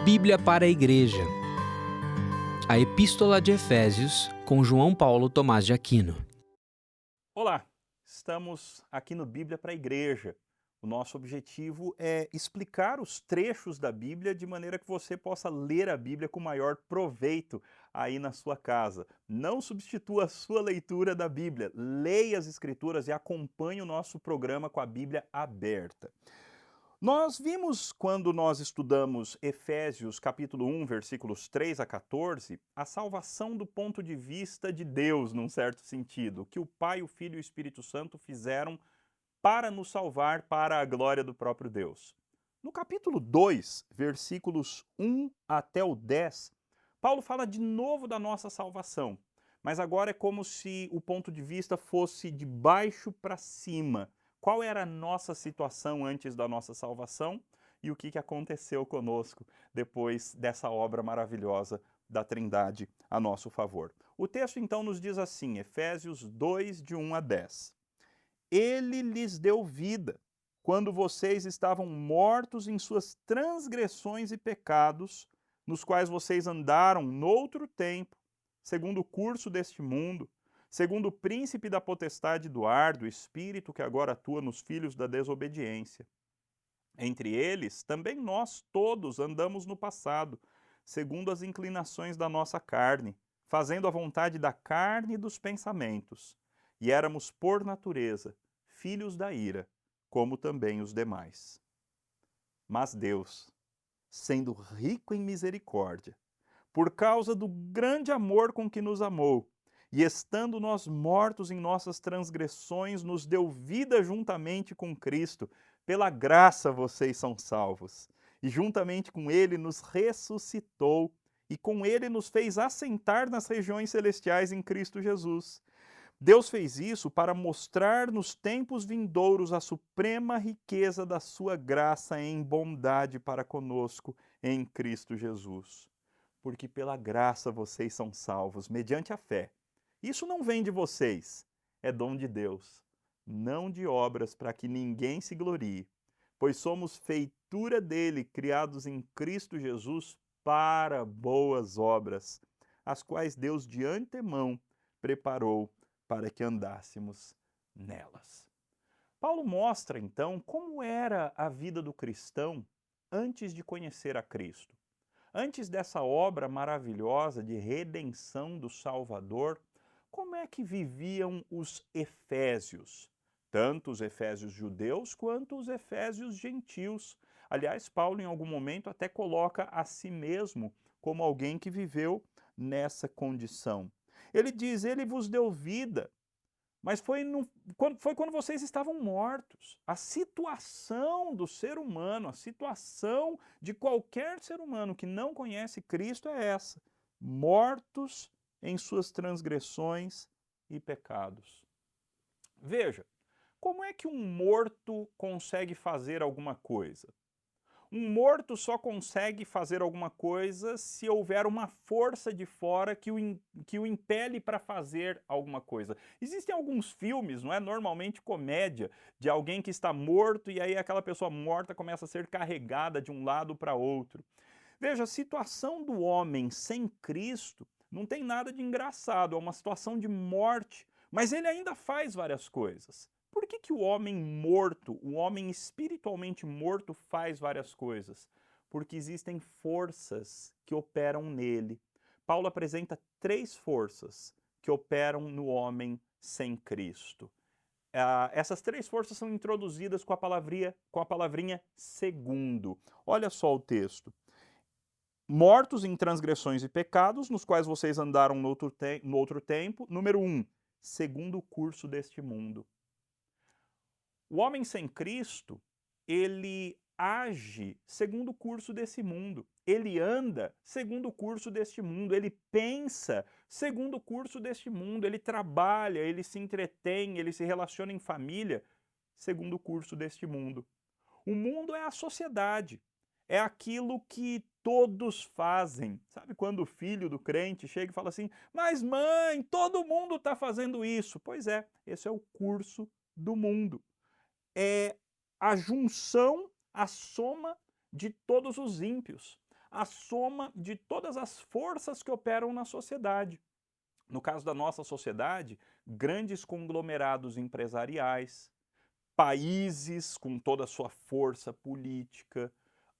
Bíblia para a Igreja. A Epístola de Efésios, com João Paulo Thomaz de Aquino. Olá, estamos aqui no Bíblia para a Igreja. O nosso objetivo é explicar os trechos da Bíblia de maneira que você possa ler a Bíblia com maior proveito aí na sua casa. Não substitua a sua leitura da Bíblia, leia as Escrituras e acompanhe o nosso programa com a Bíblia aberta. Nós vimos, quando nós estudamos Efésios capítulo 1, versículos 3 a 14, a salvação do ponto de vista de Deus, num certo sentido, que o Pai, o Filho e o Espírito Santo fizeram para nos salvar para a glória do próprio Deus. No capítulo 2, versículos 1 até o 10, Paulo fala de novo da nossa salvação, mas agora é como se o ponto de vista fosse de baixo para cima. Qual era a nossa situação antes da nossa salvação e o que aconteceu conosco depois dessa obra maravilhosa da Trindade a nosso favor. O texto então nos diz assim, Efésios 2, de 1 a 10. Ele lhes deu vida quando vocês estavam mortos em suas transgressões e pecados, nos quais vocês andaram noutro tempo, segundo o curso deste mundo, segundo o príncipe da potestade do ar, do espírito que agora atua nos filhos da desobediência. Entre eles, também nós todos andamos no passado, segundo as inclinações da nossa carne, fazendo a vontade da carne e dos pensamentos. E éramos, por natureza, filhos da ira, como também os demais. Mas Deus, sendo rico em misericórdia, por causa do grande amor com que nos amou, e estando nós mortos em nossas transgressões, nos deu vida juntamente com Cristo. Pela graça vocês são salvos. E juntamente com Ele nos ressuscitou, e com Ele nos fez assentar nas regiões celestiais em Cristo Jesus. Deus fez isso para mostrar nos tempos vindouros a suprema riqueza da sua graça em bondade para conosco em Cristo Jesus. Porque pela graça vocês são salvos, mediante a fé. Isso não vem de vocês, é dom de Deus, não de obras para que ninguém se glorie, pois somos feitura dele, criados em Cristo Jesus para boas obras, as quais Deus de antemão preparou para que andássemos nelas. Paulo mostra então como era a vida do cristão antes de conhecer a Cristo. Antes dessa obra maravilhosa de redenção do Salvador, como é que viviam os efésios? Tanto os efésios judeus quanto os efésios gentios. Aliás, Paulo em algum momento até coloca a si mesmo como alguém que viveu nessa condição. Ele diz, ele vos deu vida, mas foi quando vocês estavam mortos. A situação do ser humano, a situação de qualquer ser humano que não conhece Cristo é essa. Mortos em suas transgressões e pecados. Veja, como é que um morto consegue fazer alguma coisa? Um morto só consegue fazer alguma coisa se houver uma força de fora que o impele para fazer alguma coisa. Existem alguns filmes, não é? Normalmente comédia, de alguém que está morto e aí aquela pessoa morta começa a ser carregada de um lado para outro. Veja, a situação do homem sem Cristo não tem nada de engraçado, é uma situação de morte, mas ele ainda faz várias coisas. Por que o homem morto, o homem espiritualmente morto, faz várias coisas? Porque existem forças que operam nele. Paulo apresenta 3 forças que operam no homem sem Cristo. Essas 3 forças são introduzidas com a palavrinha segundo. Olha só o texto. Mortos em transgressões e pecados, nos quais vocês andaram no outro tempo. Número 1, segundo o curso deste mundo. O homem sem Cristo, ele age segundo o curso desse mundo. Ele anda segundo o curso deste mundo. Ele pensa segundo o curso deste mundo. Ele trabalha, ele se entretém, ele se relaciona em família segundo o curso deste mundo. O mundo é a sociedade. É aquilo que todos fazem. Sabe quando o filho do crente chega e fala assim, mas mãe, todo mundo está fazendo isso. Pois é, esse é o curso do mundo. É a junção, a soma de todos os ímpios. a soma de todas as forças que operam na sociedade. No caso da nossa sociedade, grandes conglomerados empresariais, países com toda a sua força política,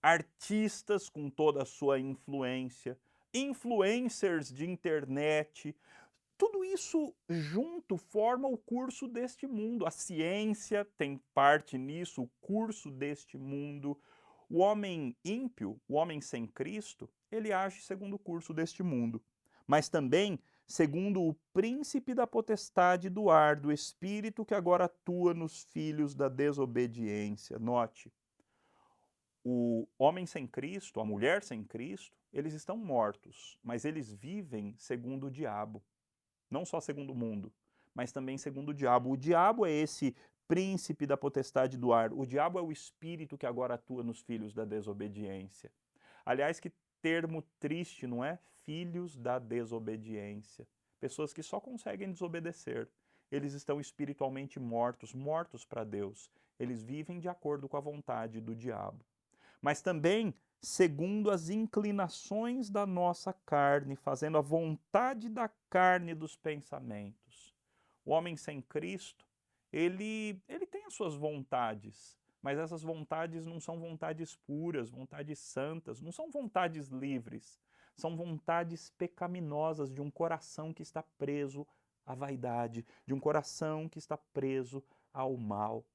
artistas com toda a sua influência, influencers de internet, tudo isso junto forma o curso deste mundo. A ciência tem parte nisso, o curso deste mundo. O homem ímpio, o homem sem Cristo, ele age segundo o curso deste mundo, mas também segundo o príncipe da potestade do ar, do espírito que agora atua nos filhos da desobediência. Note, o homem sem Cristo, a mulher sem Cristo, eles estão mortos, mas eles vivem segundo o diabo. Não só segundo o mundo, mas também segundo o diabo. O diabo é esse príncipe da potestade do ar. O diabo é o espírito que agora atua nos filhos da desobediência. Aliás, que termo triste, não é? Filhos da desobediência. Pessoas que só conseguem desobedecer. Eles estão espiritualmente mortos, mortos para Deus. Eles vivem de acordo com a vontade do diabo. Mas também segundo as inclinações da nossa carne, fazendo a vontade da carne e dos pensamentos. O homem sem Cristo, ele tem as suas vontades, mas essas vontades não são vontades puras, vontades santas, não são vontades livres, são vontades pecaminosas de um coração que está preso à vaidade, de um coração que está preso ao mal.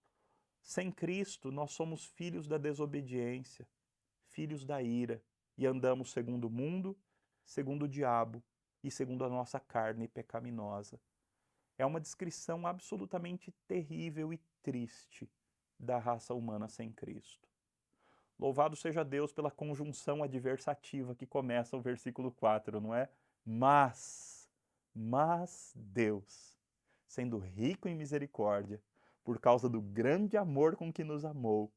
Sem Cristo, nós somos filhos da desobediência, filhos da ira, e andamos segundo o mundo, segundo o diabo e segundo a nossa carne pecaminosa. É uma descrição absolutamente terrível e triste da raça humana sem Cristo. Louvado seja Deus pela conjunção adversativa que começa o versículo 4, não é? Mas Deus, sendo rico em misericórdia, por causa do grande amor com que nos amou,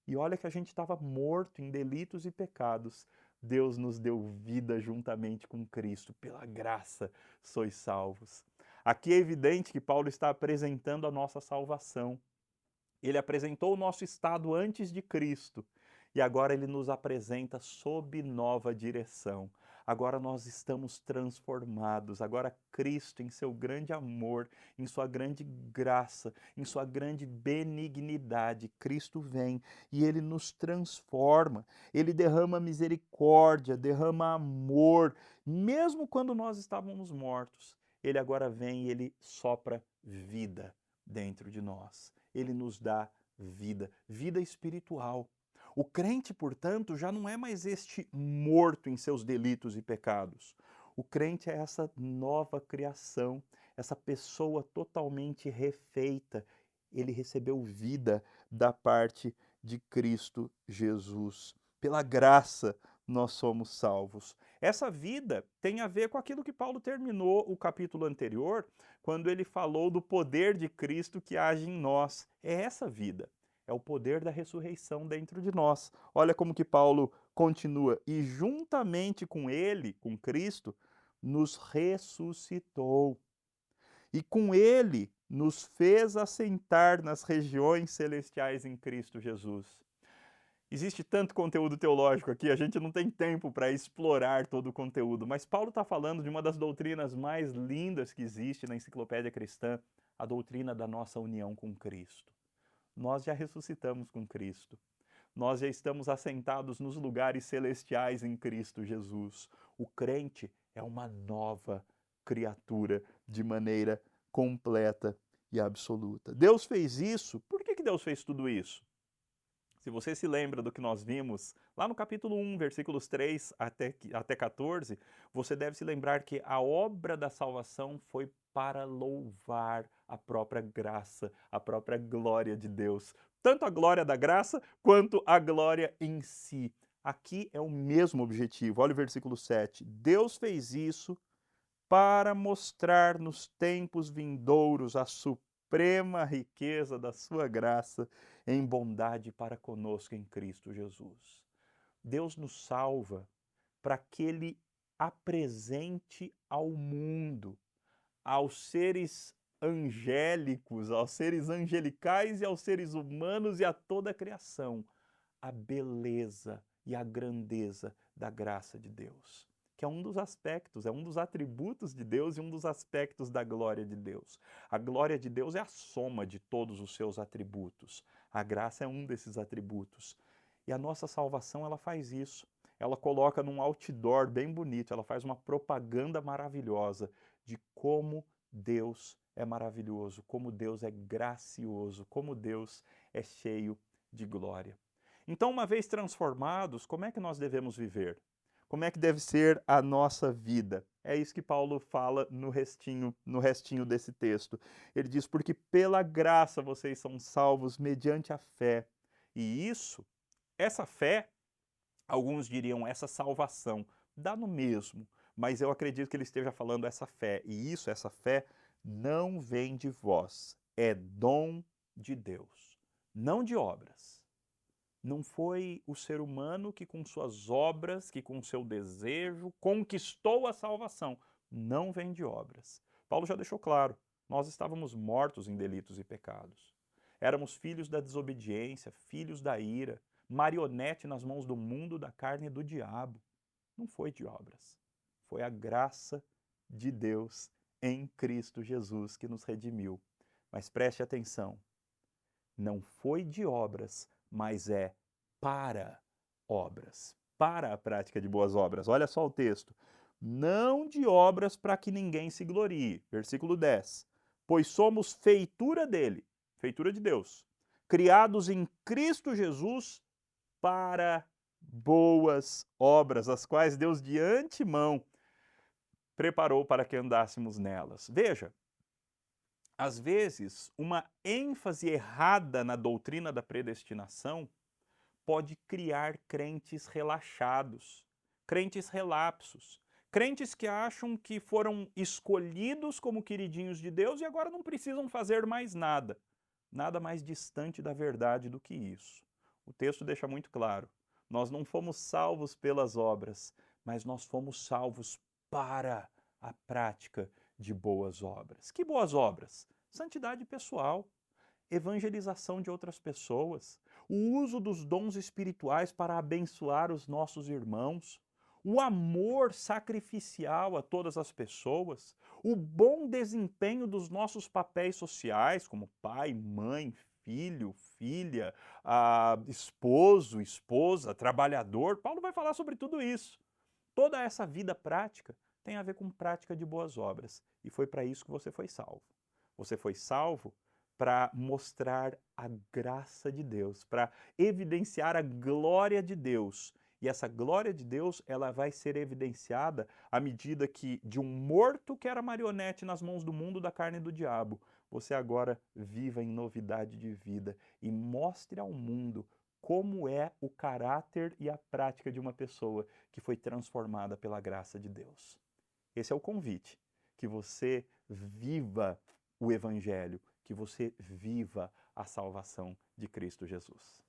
e olha que a gente estava morto em delitos e pecados, Deus nos deu vida juntamente com Cristo, pela graça sois salvos. Aqui é evidente que Paulo está apresentando a nossa salvação. Ele apresentou o nosso estado antes de Cristo e agora ele nos apresenta sob nova direção. Agora nós estamos transformados. Agora Cristo, em seu grande amor, em sua grande graça, em sua grande benignidade, Cristo vem e ele nos transforma. Ele derrama misericórdia, derrama amor, mesmo quando nós estávamos mortos. Ele agora vem e ele sopra vida dentro de nós. Ele nos dá vida, vida espiritual. O crente, portanto, já não é mais este morto em seus delitos e pecados. O crente é essa nova criação, essa pessoa totalmente refeita. Ele recebeu vida da parte de Cristo Jesus. Pela graça nós somos salvos. Essa vida tem a ver com aquilo que Paulo terminou o capítulo anterior, quando ele falou do poder de Cristo que age em nós. É essa vida. É o poder da ressurreição dentro de nós. Olha como que Paulo continua. E juntamente com ele, com Cristo, nos ressuscitou. E com ele nos fez assentar nas regiões celestiais em Cristo Jesus. Existe tanto conteúdo teológico aqui, a gente não tem tempo para explorar todo o conteúdo, mas Paulo está falando de uma das doutrinas mais lindas que existe na enciclopédia cristã, a doutrina da nossa união com Cristo. Nós já ressuscitamos com Cristo. Nós já estamos assentados nos lugares celestiais em Cristo Jesus. O crente é uma nova criatura de maneira completa e absoluta. Deus fez isso. Por que Deus fez tudo isso? Se você se lembra do que nós vimos lá no capítulo 1, versículos 3 até 14, você deve se lembrar que a obra da salvação foi para louvar a própria graça, a própria glória de Deus. Tanto a glória da graça, quanto a glória em si. Aqui é o mesmo objetivo. Olha o versículo 7. Deus fez isso para mostrar nos tempos vindouros a suprema riqueza da sua graça em bondade para conosco em Cristo Jesus. Deus nos salva para que Ele apresente ao mundo, aos seres angélicos, aos seres angelicais e aos seres humanos e a toda a criação, a beleza e a grandeza da graça de Deus, que é um dos aspectos, é um dos atributos de Deus e um dos aspectos da glória de Deus. A glória de Deus é a soma de todos os seus atributos. A graça é um desses atributos. E a nossa salvação, ela faz isso. Ela coloca num outdoor bem bonito, ela faz uma propaganda maravilhosa de como Deus é maravilhoso, como Deus é gracioso, como Deus é cheio de glória. Então, uma vez transformados, como é que nós devemos viver? Como é que deve ser a nossa vida? É isso que Paulo fala no restinho desse texto. Ele diz, porque pela graça vocês são salvos mediante a fé. E essa fé, alguns diriam essa salvação, dá no mesmo, mas eu acredito que ele esteja falando essa fé. E essa fé, não vem de vós, é dom de Deus, não de obras. Não foi o ser humano que com suas obras, que com seu desejo, conquistou a salvação. Não vem de obras. Paulo já deixou claro, nós estávamos mortos em delitos e pecados. Éramos filhos da desobediência, filhos da ira, marionete nas mãos do mundo, da carne e do diabo. Não foi de obras. Foi a graça de Deus em Cristo Jesus que nos redimiu. Mas preste atenção, não foi de obras, mas é para obras, para a prática de boas obras. Olha só o texto. Não de obras para que ninguém se glorie. Versículo 10. Pois somos feitura dele, feitura de Deus, criados em Cristo Jesus para boas obras, as quais Deus de antemão preparou para que andássemos nelas. Veja, às vezes, uma ênfase errada na doutrina da predestinação pode criar crentes relaxados, crentes relapsos, crentes que acham que foram escolhidos como queridinhos de Deus e agora não precisam fazer mais nada. Nada mais distante da verdade do que isso. O texto deixa muito claro, nós não fomos salvos pelas obras, mas nós fomos salvos para a prática de boas obras. Que boas obras? Santidade pessoal, evangelização de outras pessoas, o uso dos dons espirituais para abençoar os nossos irmãos, o amor sacrificial a todas as pessoas, o bom desempenho dos nossos papéis sociais, como pai, mãe, filho, filha, esposo, esposa, trabalhador. Paulo vai falar sobre tudo isso. Toda essa vida prática tem a ver com prática de boas obras. E foi para isso que você foi salvo. Você foi salvo para mostrar a graça de Deus, para evidenciar a glória de Deus. E essa glória de Deus, ela vai ser evidenciada à medida que de um morto que era marionete nas mãos do mundo, da carne e do diabo, você agora viva em novidade de vida e mostre ao mundo como é o caráter e a prática de uma pessoa que foi transformada pela graça de Deus. Esse é o convite, que você viva o Evangelho, que você viva a salvação de Cristo Jesus.